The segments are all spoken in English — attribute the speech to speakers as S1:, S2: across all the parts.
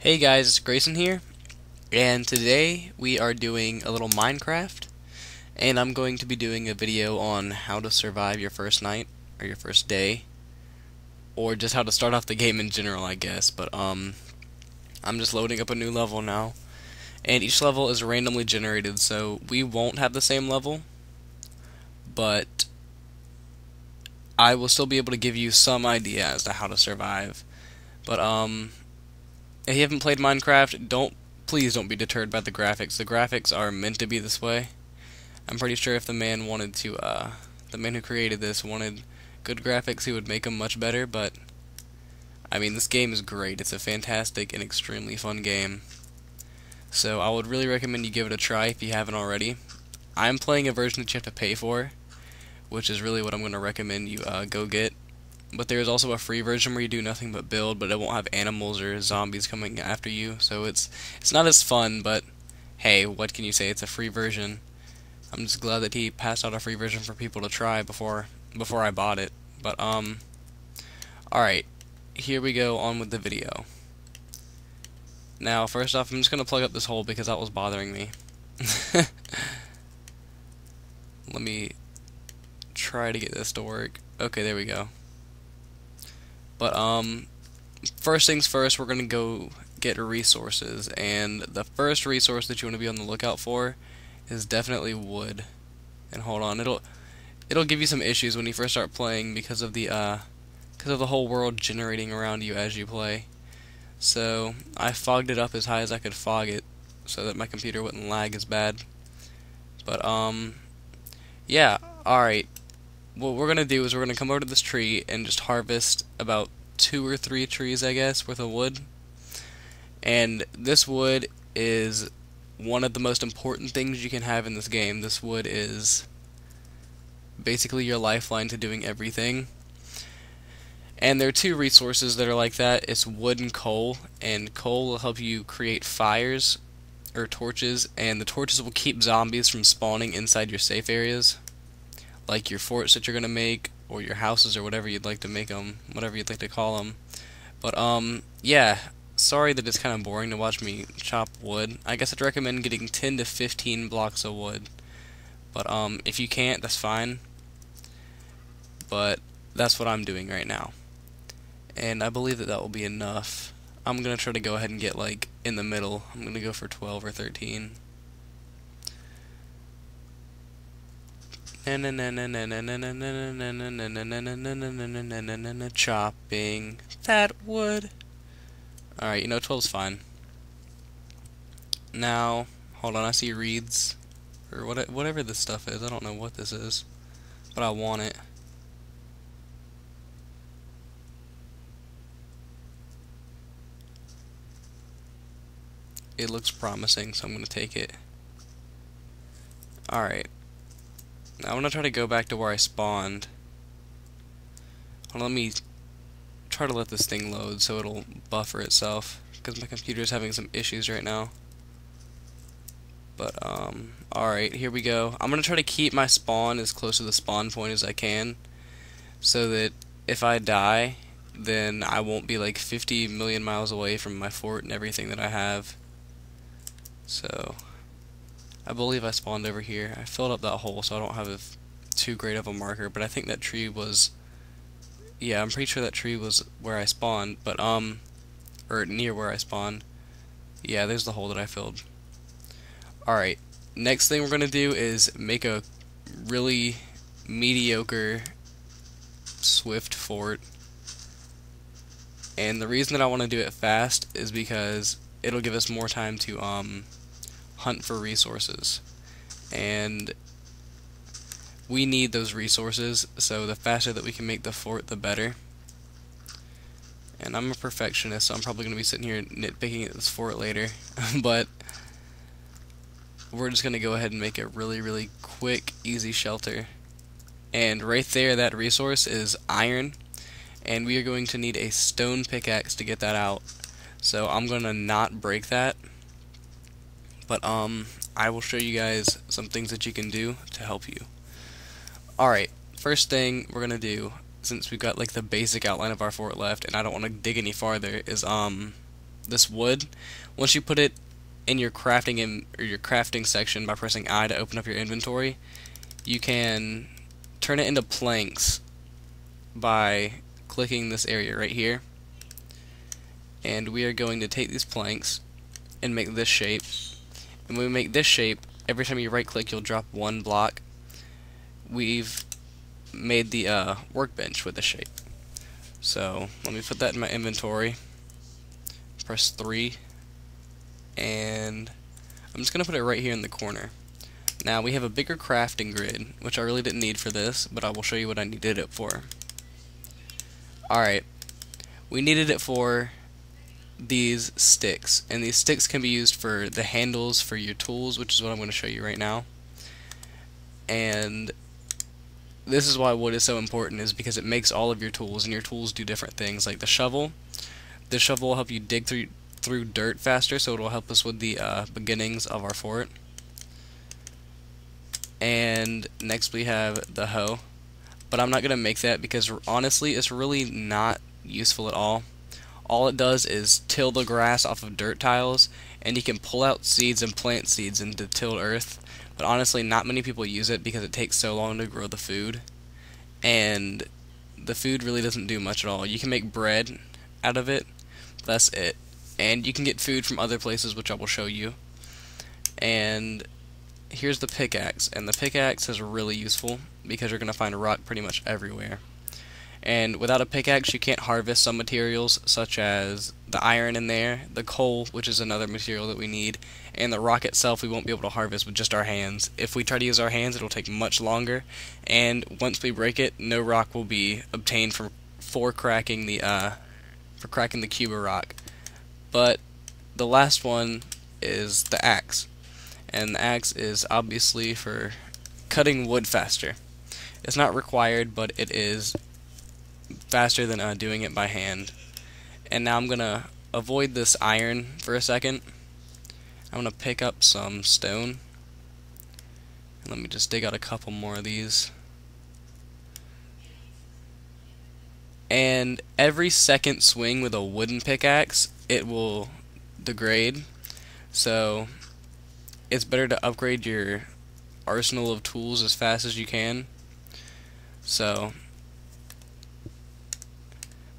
S1: Hey guys, it's Grayson here, and today we are doing a little Minecraft, and I'm going to be doing a video on how to survive your first night, or your first day, or just how to start off the game in general, I guess, but I'm just loading up a new level now, and each level is randomly generated, so we won't have the same level, but I will still be able to give you some idea as to how to survive, but if you haven't played Minecraft, please don't be deterred by the graphics. The graphics are meant to be this way. I'm pretty sure if the man wanted to, the man who created this wanted good graphics, he would make them much better, but, I mean, this game is great. It's a fantastic and extremely fun game. So I would really recommend you give it a try if you haven't already. I'm playing a version that you have to pay for, which is really what I'm going to recommend you go get. But there is also a free version where you do nothing but build, but it won't have animals or zombies coming after you, so it's not as fun, but hey, what can you say? It's a free version. I'm just glad that he passed out a free version for people to try before I bought it. But alright, here we go on with the video. Now, first off, I'm just gonna plug up this hole because that was bothering me. Let me try to get this to work. Okay, there we go. But first things first, we're gonna go get resources, and the first resource that you want to be on the lookout for is definitely wood. And hold on, it'll give you some issues when you first start playing because of the whole world generating around you as you play. So I fogged it up as high as I could fog it so that my computer wouldn't lag as bad. But yeah, alright. What we're gonna do is we're gonna come over to this tree and just harvest about 2 or 3 trees, I guess, worth of wood. And this wood is one of the most important things you can have in this game. This wood is basically your lifeline to doing everything. And there are 2 resources that are like that. It's wood and coal will help you create fires or torches, and the torches will keep zombies from spawning inside your safe areas, like your forts that you're gonna make, or your houses, or whatever you'd like to make them, whatever you'd like to call them. But yeah, sorry that it's kind of boring to watch me chop wood. I guess I'd recommend getting 10 to 15 blocks of wood. But if you can't, that's fine. But that's what I'm doing right now, and I believe that that will be enough. I'm gonna try to go ahead and get like in the middle. I'm gonna go for 12 or 13. Chopping that wood. Alright, 12's fine. Now, hold on, I see reeds. Or whatever this stuff is. I don't know what this is, but I want it. It looks promising, so I'm going to take it. Alright. Now I'm going to try to go back to where I spawned. Well, let me try to let this thing load so it'll buffer itself, because my computer is having some issues right now. But, alright, here we go. I'm going to try to keep my spawn as close to the spawn point as I can, so that if I die, then I won't be like 50 million miles away from my fort and everything that I have. So, I believe I spawned over here. I filled up that hole, so I don't have too great of a marker, but I think that tree was... Yeah, I'm pretty sure that tree was where I spawned, but, or near where I spawned. Yeah, there's the hole that I filled. Alright, next thing we're gonna do is make a really mediocre swift fort. And the reason that I want to do it fast is because it'll give us more time to, hunt for resources, and we need those resources, so the faster that we can make the fort, the better. And I'm a perfectionist, so I'm probably going to be sitting here nitpicking at this fort later, but we're just going to go ahead and make a really quick, easy shelter. And right there, that resource is iron, and we are going to need a stone pickaxe to get that out. So I'm going to not break that. But I will show you guys some things that you can do to help you. Alright, first thing we're gonna do, since we've got like the basic outline of our fort left and I don't want to dig any farther, is this wood. Once you put it in your crafting section by pressing I to open up your inventory, you can turn it into planks by clicking this area right here. And we are going to take these planks and make this shape. And when we make this shape, every time you right click, you'll drop one block. We've made the workbench with the shape. So let me put that in my inventory. Press 3, and I'm just going to put it right here in the corner. Now we have a bigger crafting grid, which I really didn't need for this, but I will show you what I needed it for. Alright, we needed it for these sticks, and these sticks can be used for the handles for your tools, which is what I'm going to show you right now. And this is why wood is so important, is because it makes all of your tools, and your tools do different things. Like the shovel will help you dig through dirt faster, so it will help us with the beginnings of our fort. And next we have the hoe, but I'm not going to make that because honestly it's really not useful at all. All it does is till the grass off of dirt tiles, and you can pull out seeds and plant seeds into tilled earth, but honestly not many people use it because it takes so long to grow the food, and the food really doesn't do much at all. You can make bread out of it, but that's it. And you can get food from other places, which I will show you. And here's the pickaxe, and the pickaxe is really useful because you're going to find rock pretty much everywhere. And without a pickaxe you can't harvest some materials such as the iron in there, the coal, which is another material that we need, and the rock itself we won't be able to harvest with just our hands. If we try to use our hands it'll take much longer, and once we break it no rock will be obtained for cracking the cube of rock. But the last one is the axe, and the axe is obviously for cutting wood faster. It's not required, but it is faster than doing it by hand. And now I'm gonna avoid this iron for a second. I'm gonna pick up some stone. And let me just dig out a couple more of these. And every second swing with a wooden pickaxe it will degrade, so it's better to upgrade your arsenal of tools as fast as you can. So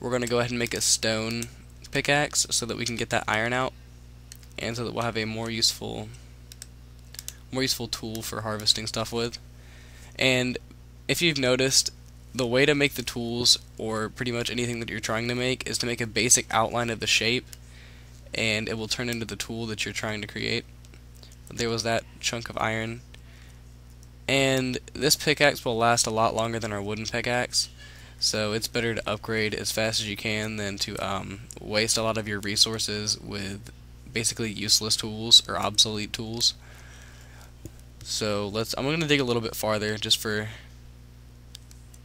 S1: we're going to go ahead and make a stone pickaxe so that we can get that iron out, and so that we'll have a more useful tool for harvesting stuff with. And if you've noticed, the way to make the tools, or pretty much anything that you're trying to make, is to make a basic outline of the shape, and it will turn into the tool that you're trying to create. There was that chunk of iron. And this pickaxe will last a lot longer than our wooden pickaxe, so it's better to upgrade as fast as you can than to waste a lot of your resources with basically useless tools or obsolete tools. So I'm going to dig a little bit farther just for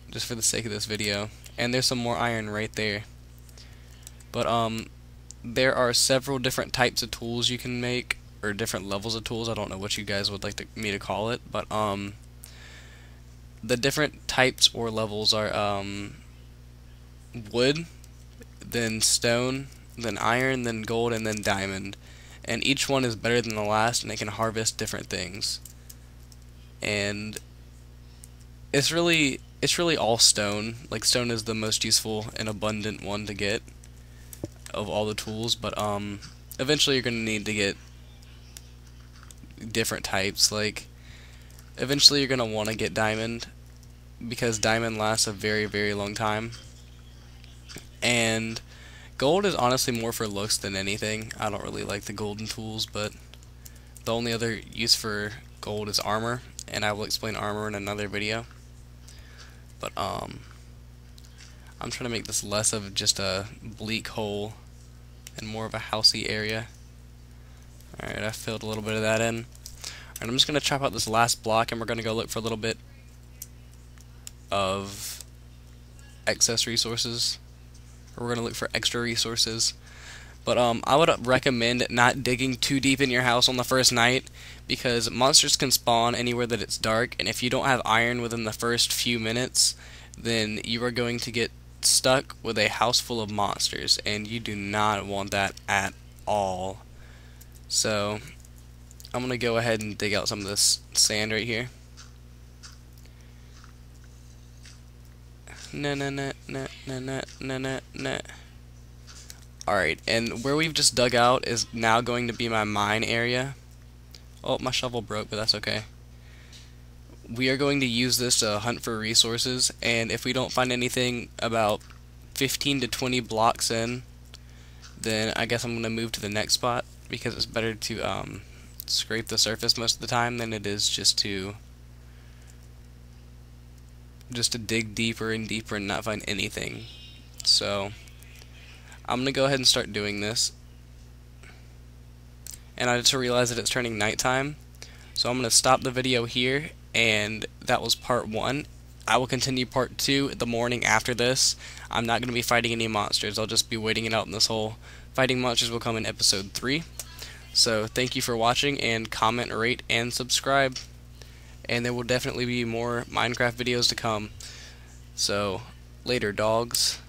S1: the sake of this video, and there's some more iron right there. But there are several different types of tools you can make, or different levels of tools. I don't know what you guys would like me to call it, but the different types or levels are wood, then stone, then iron, then gold, and then diamond. And each one is better than the last, and they can harvest different things. And it's really all stone. Like, stone is the most useful and abundant one to get of all the tools, but eventually you're going to need to get different types. Like, eventually you're going to want to get diamond, because diamond lasts a very, very long time. And gold is honestly more for looks than anything. I don't really like the golden tools, but the only other use for gold is armor, and I will explain armor in another video. But I'm trying to make this less of just a bleak hole and more of a housey area. Alright, I filled a little bit of that in. Alright, I'm just going to chop out this last block, and we're going to go look for a little bit of excess resources. Or we're going to look for extra resources. But I would recommend not digging too deep in your house on the first night, because monsters can spawn anywhere that it's dark, and if you don't have iron within the first few minutes, then you are going to get stuck with a house full of monsters, and you do not want that at all. So I'm gonna go ahead and dig out some of this sand right here. Alright, and where we've just dug out is now going to be my mine area. Oh, my shovel broke, but that's okay. We are going to use this to hunt for resources, and if we don't find anything about 15 to 20 blocks in, then I guess I'm going to move to the next spot, because it's better to scrape the surface most of the time than it is just to dig deeper and deeper and not find anything. So I'm going to go ahead and start doing this. And I just realized that it's turning nighttime, so I'm going to stop the video here, and that was part 1. I will continue part 2 the morning after this. I'm not going to be fighting any monsters. I'll just be waiting it out in this hole. Fighting monsters will come in episode 3. So thank you for watching, and comment, rate, and subscribe. And there will definitely be more Minecraft videos to come. So later, dogs.